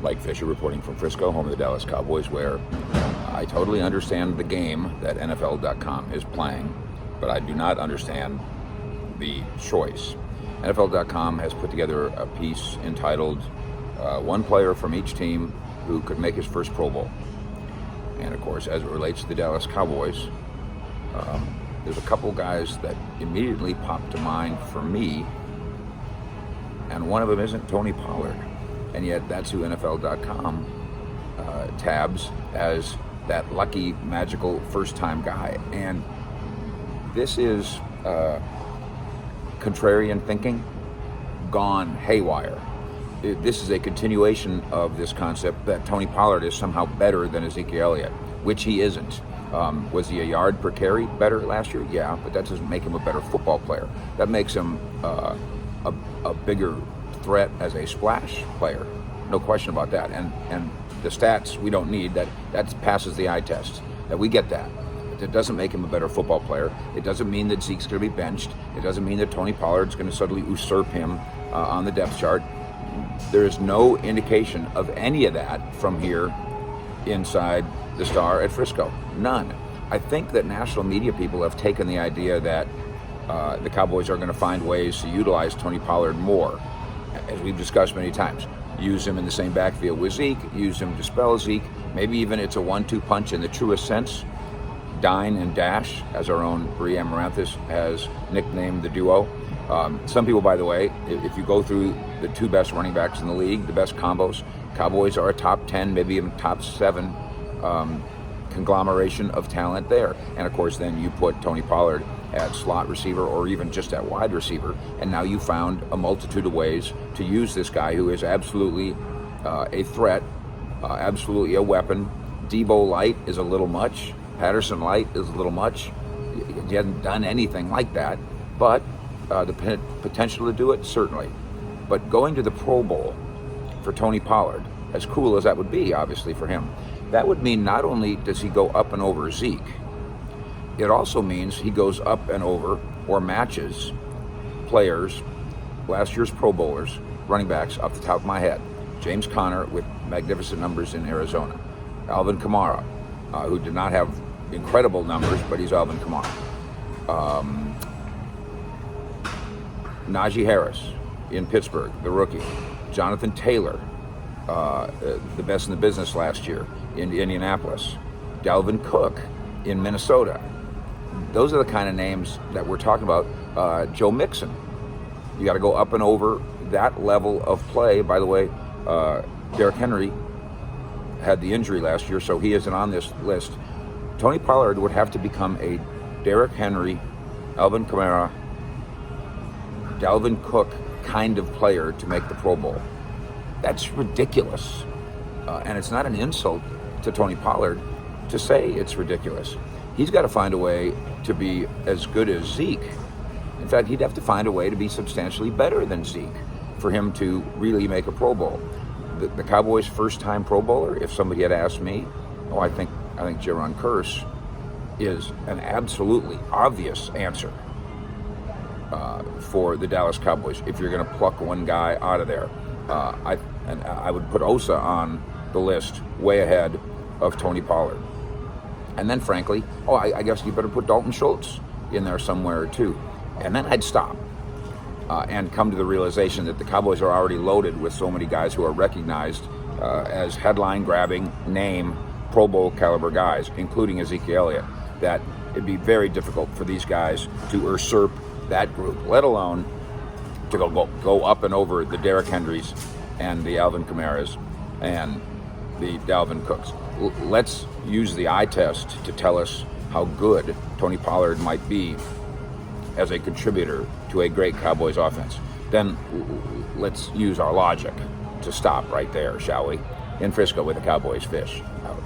Mike Fisher reporting from Frisco, home of the Dallas Cowboys, where I totally understand the game that NFL.com is playing, but I do not understand the choice. NFL.com has put together a piece entitled One Player from Each Team Who Could Make His First Pro Bowl. And of course, as it relates to the Dallas Cowboys, there's a couple guys that immediately pop to mind for me, and one of them isn't Tony Pollard. And yet that's who NFL.com tabs as that lucky, magical first-time guy. And this is contrarian thinking gone haywire. This is a continuation of this concept that Tony Pollard is somehow better than Ezekiel Elliott, which he isn't. Was he a yard per carry better last year? Yeah, but that doesn't make him a better football player. That makes him a bigger threat as a splash player, no question about that. And the stats we don't need, that passes the eye test, that we get that. It doesn't make him a better football player. It doesn't mean that Zeke's going to be benched. It doesn't mean that Tony Pollard's going to suddenly usurp him on the depth chart. There is no indication of any of that from here inside the Star at Frisco. None. I think that national media people have taken the idea that the Cowboys are going to find ways to utilize Tony Pollard more, as we've discussed many times. Use him in the same backfield with Zeke, use him to spell Zeke. Maybe even it's a 1-2 punch in the truest sense. Dine and Dash, as our own Bree Amaranthus has nicknamed the duo. Some people, by the way, if you go through the two best running backs in the league, the best combos, Cowboys are a top 10, maybe even top 7 conglomeration of talent there. And of course, then you put Tony Pollard at slot receiver or even just at wide receiver, and now you found a multitude of ways to use this guy who is absolutely a threat, absolutely a weapon. Debo Light is a little much. Patterson Light is a little much. He hasn't done anything like that, but the potential to do it, certainly. But going to the Pro Bowl for Tony Pollard, as cool as that would be, obviously, for him, that would mean not only does he go up and over Zeke, it also means he goes up and over or matches players, last year's Pro Bowlers, running backs off the top of my head. James Conner with magnificent numbers in Arizona. Alvin Kamara, who did not have incredible numbers, but he's Alvin Kamara. Najee Harris in Pittsburgh, the rookie. Jonathan Taylor, the best in the business last year in Indianapolis. Dalvin Cook in Minnesota. Those are the kind of names that we're talking about. Joe Mixon. You got to go up and over that level of play. By the way, Derrick Henry had the injury last year, so he isn't on this list. Tony Pollard would have to become a Derrick Henry, Alvin Kamara, Dalvin Cook kind of player to make the Pro Bowl. That's ridiculous. And it's not an insult to Tony Pollard to say it's ridiculous. He's got to find a way to be as good as Zeke. In fact, he'd have to find a way to be substantially better than Zeke for him to really make a Pro Bowl. The Cowboys' first-time Pro Bowler, if somebody had asked me, I think Jaron Kearse is an absolutely obvious answer for the Dallas Cowboys if you're going to pluck one guy out of there. I would put Osa on the list way ahead of Tony Pollard. And then, frankly, I guess you better put Dalton Schultz in there somewhere, too. And then I'd stop and come to the realization that the Cowboys are already loaded with so many guys who are recognized as headline-grabbing, name, Pro Bowl caliber guys, including Ezekiel Elliott, that it'd be very difficult for these guys to usurp that group, let alone to go up and over the Derrick Henrys and the Alvin Kamaras and the Dalvin Cooks. Let's use the eye test to tell us how good Tony Pollard might be as a contributor to a great Cowboys offense. Then let's use our logic to stop right there, shall we? In Frisco with the Cowboys Fish. Out.